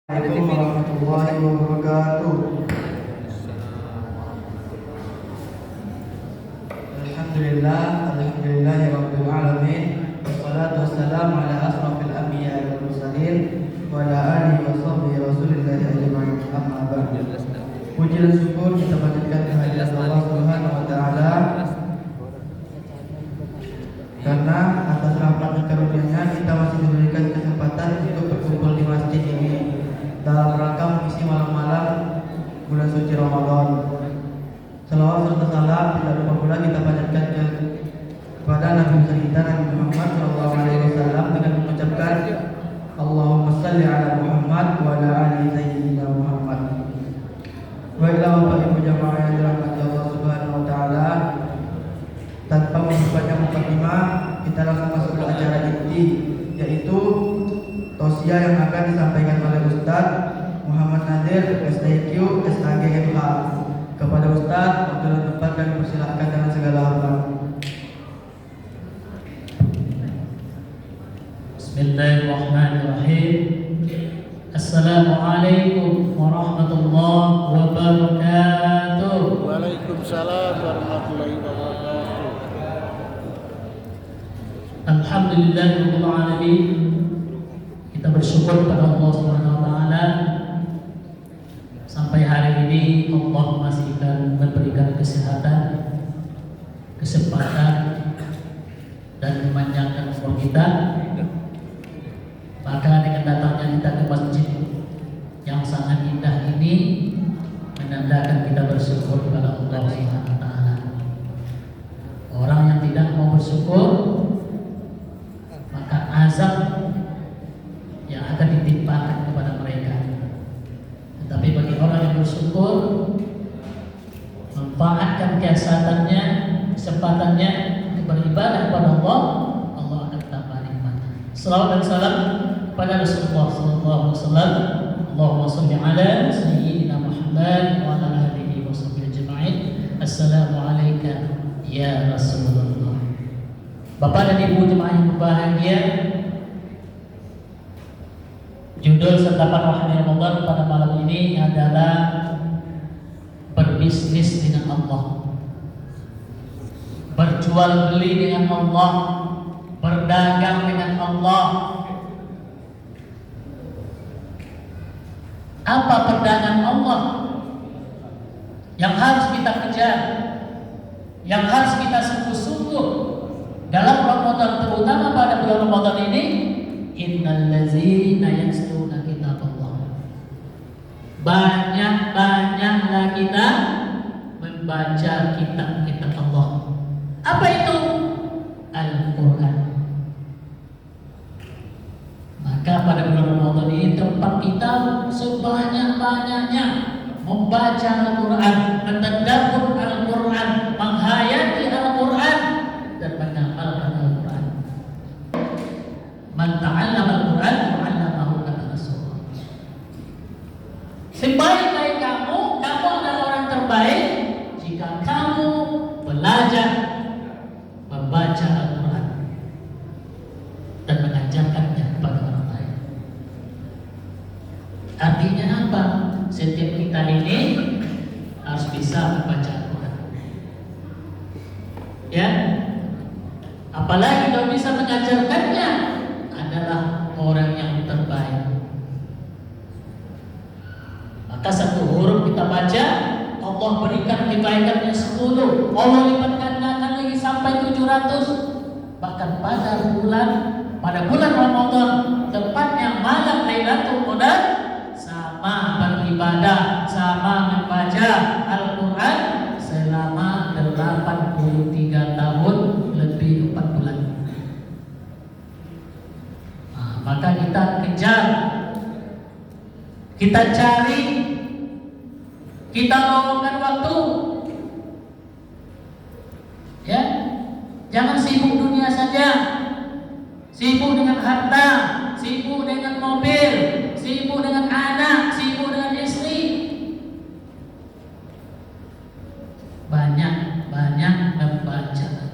Assalamualaikum warahmatullahi wabarakatuh. Alhamdulillahirabbil alamin. Wassalatu wassalamu ala asrofil anbiya'i wal mursalin wa ala alihi wa sahbihi rasulillahi ajma'in. Amma ba'du. Puji dan syukur kita panjatkan kehadirat Allah Subhanahu wa taala karena atas rahmat dan karunia-Nya kita masih diberikan kesempatan untuk berkumpul di masjid ini dalam rangka mengisi malam-malam bulan suci Ramadan. Salawat serta salam tidak lupa pula kita panjatkan kepada Nabi kita Nabi Muhammad SAW dengan mengucapkan Allahumma salli ala Muhammad wa ala ali sayyidina Muhammad. Baiklah Bapak Ibu jamaah yang dirahmati Allah Subhanahu wa taala, tanpa memperpanjang mukadimah kita langsung masuk ke acara inti, yaitu tausiah yang akan disampaikan oleh Ustaz Muhammad Nadir SIQ SAGMH. Kepada Ustaz, waktu dan tempat dan dipersilahkan dengan segala hormat. Bismillahirrahmanirrahim. Assalamualaikum warahmatullahi wabarakatuh. Waalaikumsalam warahmatullahi wabarakatuh. Alhamdulillahirabbil alamin. Kita bersyukur kepada Allah Subhanahu wa taala sampai hari ini Allah masihkan memberikan kesehatan, kesempatan dan memanjangkan umur kita. Maka dengan datangnya kita ke masjid yang sangat indah ini menandakan kita bersyukur kepada Allah Subhanahu wa taala. Orang yang tidak mau bersyukur maka azab yang akan ditimpakan kepada mereka. Tetapi bagi orang yang bersyukur, memanfaatkan kesehatannya, kesempatannya untuk beribadah kepada Allah, Allah akan tambah nikmat. Salawat dan salam kepada Rasulullah SAW. Allahumma sholli ala sayyidina Muhammad wa ala alihi wa sahbihi ajma'in. Assalamualaikum ya Rasulullah. Bapak dan Ibu jemaah yang berbahagia, judul santapan Rohani Ramadan pada malam ini adalah berbisnis dengan Allah, berjual beli dengan Allah, berdagang dengan Allah. Apa perdagangan Allah yang harus kita kejar, yang harus kita sungguh-sungguh dalam Ramadan, terutama pada bulan Ramadan ini? Innal ladzina yasluna kitaballah. Banyak-banyaklah kita membaca kitab-kitab Allah. Apa itu? Al-Quran. Maka pada bulan Ramadan ini tempat kita sebanyak-banyaknya membaca Al-Quran, mentadabbur Al-Quran, menghayati Al-Quran dan mengamalkan Al-Quran. Man ta'allama Al-Quran wa 'allamahu kana rasulullah. Sebaik-baik kamu adalah orang terbaik jika kamu belajar membaca Al-Quran dan mengajarkannya kepada orang lain. Artinya apa? Setiap kita ini harus bisa membaca Al-Quran. Ya, apalagi kalau bisa mengajarkannya, adalah orang yang terbaik. Maka satu huruf kita baca, Allah berikan kebaikannya 10, Allah lipat gandakan lagi sampai 700. Bahkan pada bulan Ramadan, tepatnya malam Lailatul Qadar, sama beribadah, sama membaca Al-Quran selama 83 tahun lebih 4 bulan. Maka kita kejar, kita cari, kita luangkan waktu. Ya, jangan sibuk dunia saja, sibuk dengan harta, sibuk dengan mobil, sibuk dengan anak, sibuk dengan istri. Banyak membaca.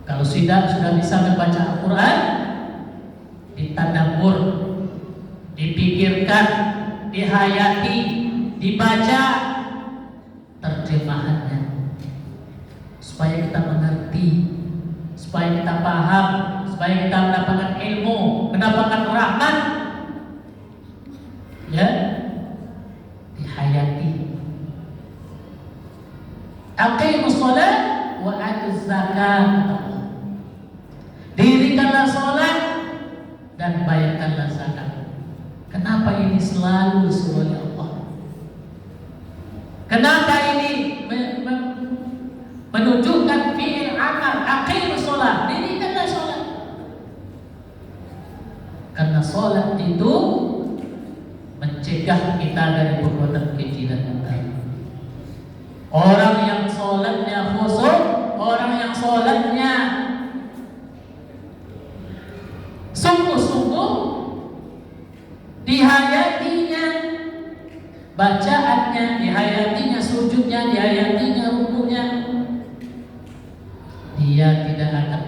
Kalau sudah bisa membaca Al-Quran, didengarkan, dihayati, dibaca terjemahannya, supaya kita mengerti, supaya kita paham, supaya kita mendapatkan ilmu, mendapatkan rahmat. Ya, dihayati. Aqimus shalah wa atuz zakat. Dirikanlah sholat dan bayarkanlah zakat. Kenapa ini selalu disuruh oleh Allah? Kenapa ini menunjukkan fi'il amal? Aqimus shalah, dirikanlah sholat. Karena sholat itu mencegah kita dari perbuatan keji dan munkar. Orang yang sholatnya khusyuk, orang yang sholatnya sungguh-sungguh, dihayatinya bacaannya, dihayatinya sujudnya, dihayatinya rukunya, dia tidak akan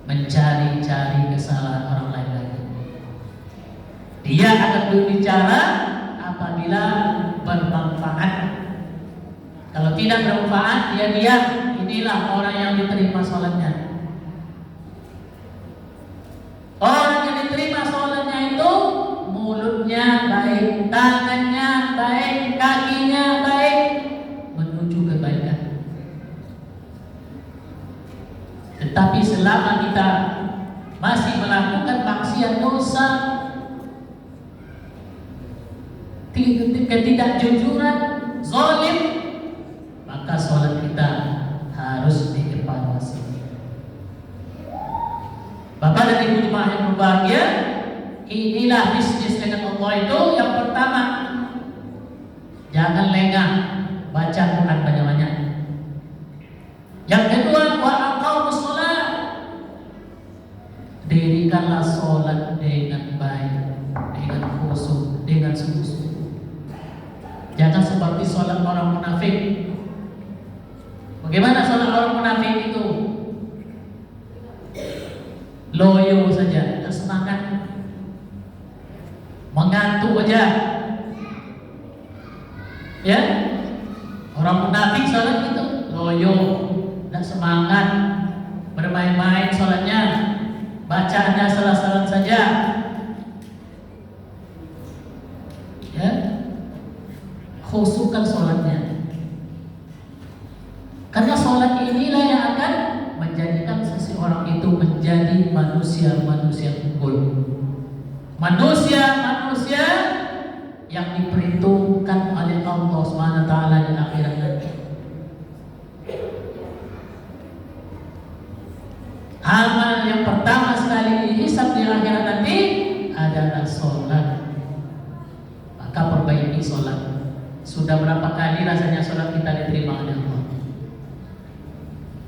mencari-cari kesalahan orang lain lagi. Dia akan berbicara apabila bermanfaat. Kalau tidak bermanfaat, dia diam. Inilah orang yang diterima sholatnya. Orang yang diterima sholatnya itu mulutnya baik, tangannya baik, kakinya baik, menuju kebaikan. Tetapi selama kita masih melakukan maksiat, dosa, ketidakjujuran, zalim, maka sholat kita harus dievaluasi. Bapak dan Ibu jemaah yang berbahagia, inilah bisnis dengan Allah itu. Yang pertama, jangan lengah baca Quran banyak-banyak. Yang kedua, wa aqamus shalah, dirikanlah sholat dengan baik, dengan khusyuk, dengan sungguh-sungguh. Jangan seperti sholat orang munafik. Bagaimana sholat orang munafik itu? Loyo saja, tak semangat, mengantuk aja. Ya, orang munafik sholat itu loyo, tak semangat, bermain-main sholatnya, bacaannya salah-salah saja. Ya, khusyukkan sholatnya. Karena sholat inilah yang akan menjadikan seseorang itu menjadi manusia-manusia unggul, manusia-manusia yang diperhitungkan oleh Allah SWT di akhirat nanti. Amal yang pertama sekali dihisab di akhirat nanti adalah sholat. Maka perbaiki sholat. Sudah berapa kali rasanya sholat kita diterima oleh Allah?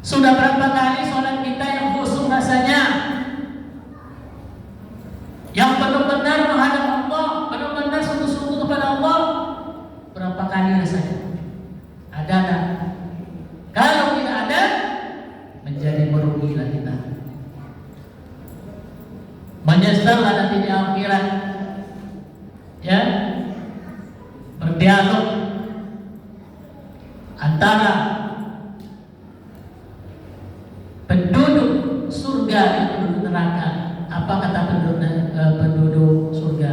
Sudah berapa kali sholat kita yang khusyuk rasanya, yang benar-benar menghadap Allah, benar-benar sungguh-sungguh kepada Allah? Berapa kali rasanya? Ada tak? Kalau tidak ada, menjadi merugilah kita, menyesallah nanti di akhirat. Ya, berdialog antara penduduk surga dan penduduk neraka. Apa kata penduduk surga?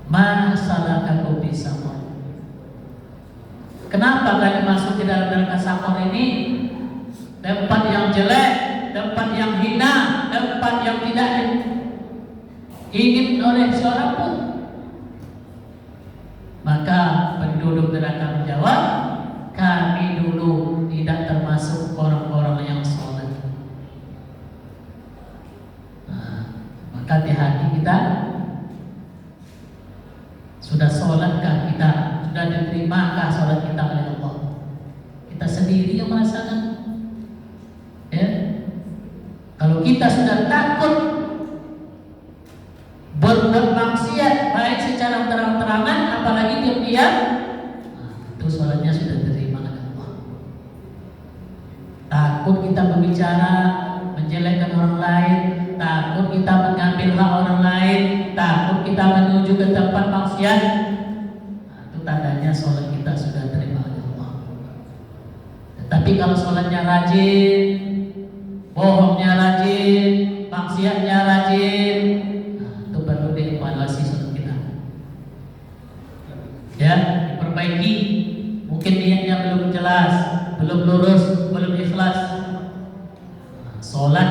Ma salakakum fi saqar. Kenapa kalian masuk ke dalam neraka Saqar ini? Tempat yang jelek, tempat yang hina, tempat yang tidak ingin oleh seorang pun. Maka penduduk neraka menjawab, kami dulu tidak termasuk orang-orang yang sholat. Maka di hati kita, sudah sholatkah kita? Sudah diterimakah sholat kita oleh Allah? Kita sendiri yang merasakan. Ya, kalau kita sudah takut berbuat maksiat baik secara terang-terangan, apalagi diam-diam, itu sholatnya sudah diterima oleh Allah. Takut kita berbicara menjelekkan orang lain, takut kita mengambil hak orang lain, takut kita menuju ke tempat maksiat, nah, itu tandanya sholat kita sudah terima oleh Allah. Tetapi kalau sholatnya rajin, bohongnya rajin, maksiatnya rajin, nah, itu perlu dievaluasi sholat kita. Ya, diperbaiki. Mungkin niatnya belum jelas, belum lurus, belum ikhlas. Nah, sholat,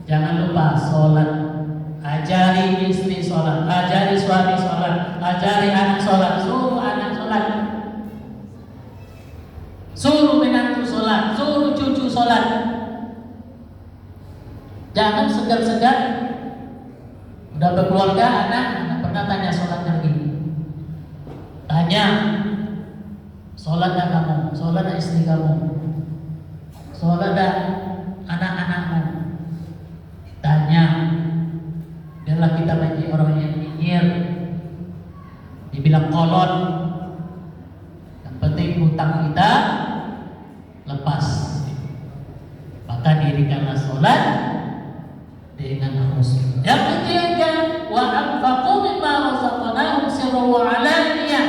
jangan lupa sholat. Ajari istri sholat, ajari suami sholat, ajari anak sholat, suruh anak sholat, suruh menantu sholat, suruh cucu sholat. Jangan segan-segan udah berkeluarga anak pernah tanya sholatnya begini. Tanya, sholat dah kamu, sholat dah istri kamu, sholat dah anak-anakmu. Tanya, biarlah kita menjadi orang yang nyinyir, dibilang kolot. Yang penting hutang kita lepas. Maka dirikanlah sholat dengan khusyuk. Yang ketiga, wa anfaqu mimma razaqnahum sirran wa alaniyah.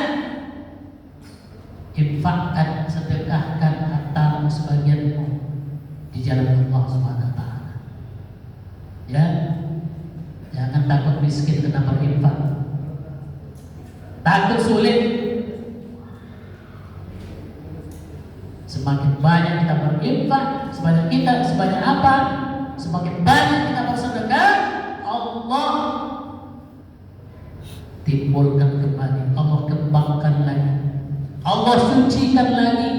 Infakkan, sedekahkan hartamu sebagianmu di jalan Allah Subhanahu wa taala. Ya. Jangan takut miskin kena berinfak. Takut sulit. Semakin banyak kita berinfak, sebanyak apa, semakin banyak kita bersedekah, Allah timbulkan kembali, Allah kembangkan lagi, Allah sucikan lagi.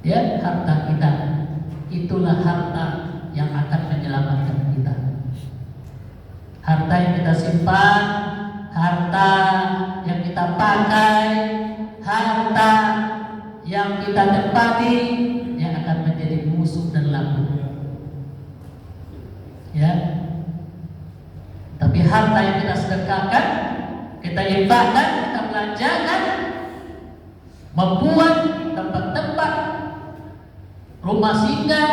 Ya, harta kita itulah harta yang akan menyelamatkan kita. Harta yang kita simpan, harta yang kita pakai, harta yang kita tempati, yang akan menjadi musuh dan labu. Ya. Tapi harta yang kita sedekahkan, kita infakkan, kita belanjakan, membuat tempat-tempat rumah singgah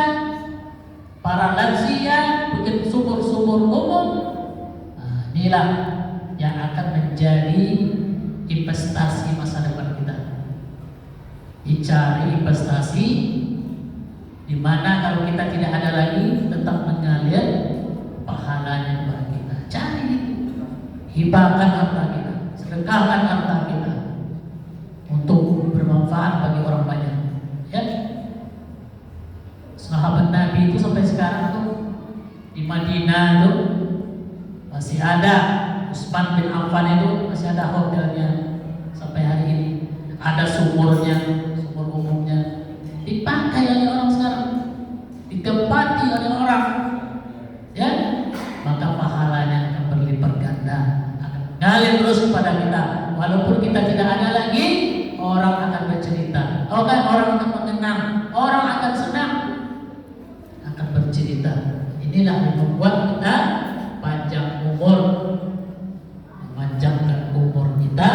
para lansia, bikin sumur-sumur umum. Nah, inilah yang akan menjadi investasi masa depan kita. Dicari investasi di mana kalau kita tidak ada lagi tetap mengalir pahalanya kepada kita. Cari itu, hibahkan harta kita, sedekahkan harta kita untuk bermanfaat bagi orang banyak. Ya, sahabat Nabi itu sampai sekarang tuh di Madinah tuh masih ada. Utsman bin Affan itu masih ada hotelnya sampai hari ini. Ada sumurnya, sumur umumnya dipakai oleh orang sekarang, ditempati oleh orang. Ya, maka pahalanya akan berlipat ganda, akan ngalir terus kepada kita. Walaupun kita tidak ada lagi, orang akan bercerita, orang akan mengenang, orang akan senang, akan bercerita. Inilah yang membuat kita panjang umur, memanjangkan umur kita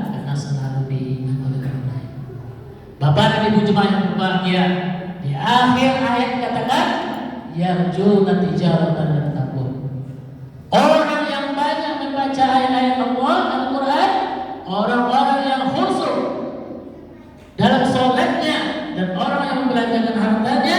karena selalu diingat oleh orang lain. Bapak dan Ibu jemaah yang berbahagia, di akhir ayat katakan yarjuna tijaratan lan tabur. Orang yang banyak membaca ayat-ayat Allah Al-Quran, orang-orang yang khusyuk dalam sholatnya, dan orang yang membelanjakan hartanya,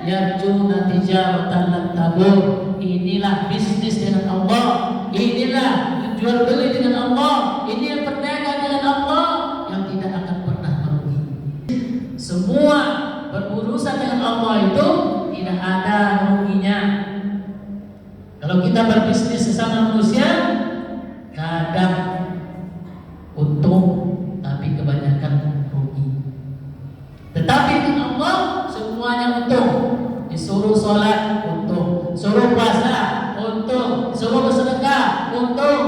yarjuna tijaratan lan tabur. Inilah bisnis dengan Allah, inilah jual beli dengan Allah, ini yang berdagang dengan Allah yang tidak akan pernah merugi. Semua berurusan dengan Allah itu tidak ada ruginya. Kalau kita berbisnis sesama manusia, kadang untung tapi kebanyakan rugi. Tetapi dengan Allah semuanya untung. Disuruh sholat untung, suruh puasa untung, suruh bersedekah untung.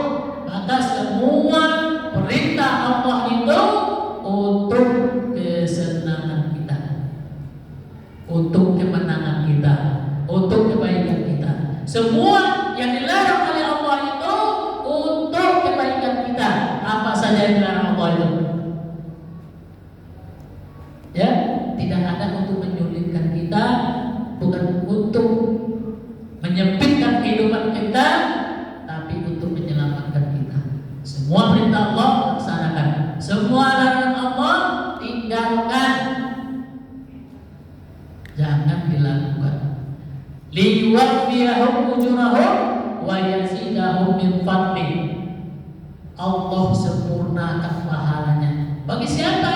Maka semua perintah Allah itu untuk kesenangan kita, untuk kemenangan kita, untuk kebaikan kita. Semua yang dilarang oleh Allah itu untuk kebaikan kita. Apa saja yang dilarang Allah itu? Ya, tidak ada untuk menyulitkan kita, bukan untuk menyempit liyuwaffiyahum ujurahum wa yazidahum min fadlih. Allah sempurnakan pahalanya. Bagi siapa?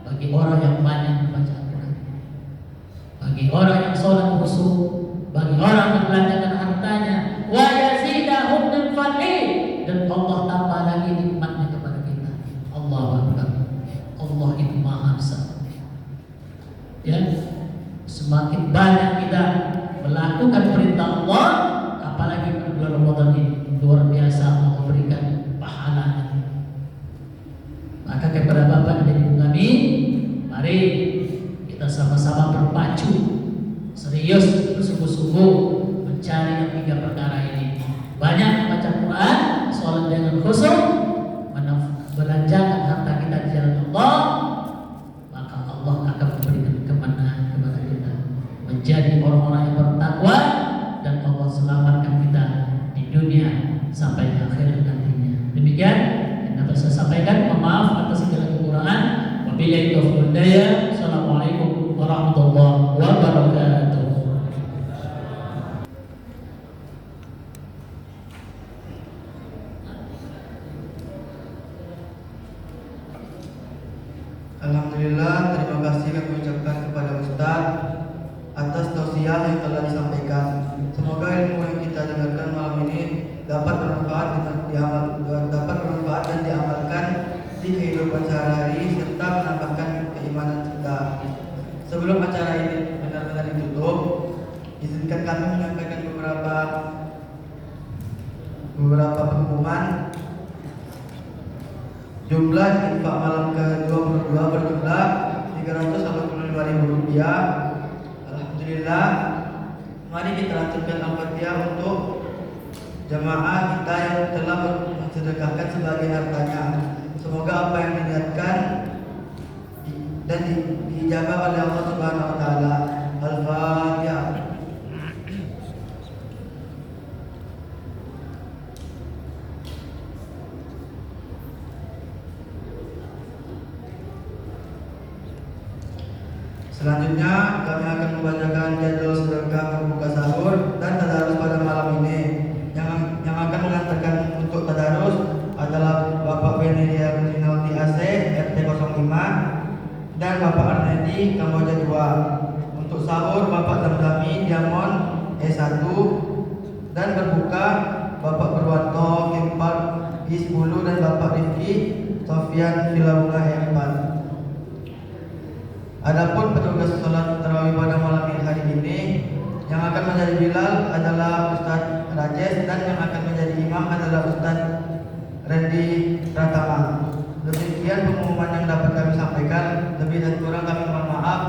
Bagi orang yang banyak membaca Al-Quran, bagi orang yang sholat khusyuk, bagi orang yang belanjakan hartanya. Wa yazidahum min fadlih, dan Allah tambah lagi nikmatnya kepada kita. Allahu Akbar. Allah itu Maha Besar. Ya, semakin banyak kita melakukan perintah Allah, apalagi pada bulan Ramadan ini, luar biasa Allah berikan pahalanya. Maka kepada Bapak dan Ibu kami, mari kita sama-sama berpacu serius, bersungguh-sungguh mencari yang 3 perkara ini. Banyak membaca Quran, sholat dengan khusyuk, belanjakan harta kita di jalan Allah, maka Allah akan memberikan kemenangan kepada kita, menjadi orang-orang yang bertakwa, dan Allah selamatkan kita di dunia sampai akhir nantinya. Demikian yang dapat saya sampaikan. Maaf atas segala kekurangan. Wabillahi taufiq wal hidayah. Assalamualaikum warahmatullahi wabarakatuh. Alhamdulillah, terima kasih kami ucapkan kepada Ustaz atas tausiah yang telah disampaikan. Semoga ilmu yang kita dengarkan malam ini dapat bermanfaat dan diamalkan di kehidupan sehari-hari serta menambahkan keimanan kita. Sebelum acara ini benar-benar ditutup, izinkan kami menyampaikan beberapa pengumuman. Jumlah infak malam ke-22 berjumlah Rp385.000. Alhamdulillah. Mari kita lanjutkan Al-Fatihah untuk jamaah kita yang telah mensedekahkan sebagian hartanya. Semoga apa yang diniatkan dan dijaga oleh Allah Subhanahu wa taala. Al-Fatihah. Selanjutnya kami akan membacakan jadwal sedekah berbuka sahur dan tadarus pada malam ini. Yang akan mengantarkan untuk tadarus adalah Bapak Benelia Rinaldi AC RT 05 dan Bapak Arnedi Kamboja 2. Untuk sahur Bapak Damdami Diamond E1 dan berbuka Bapak Purwanto Kempar I10 dan Bapak Rifki Sofian Vilabunga E4. Adapun petugas sholat tarawih pada malam hari ini, yang akan menjadi bilal adalah Ustaz Rajes dan yang akan menjadi imam adalah Ustaz Randy Pratama. Demikian pengumuman yang dapat kami sampaikan. Lebih dan kurang kami mohon maaf.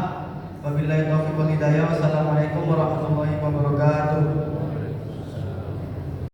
Wabillahi taufiq wal hidayah. Wassalamualaikum warahmatullahi wabarakatuh.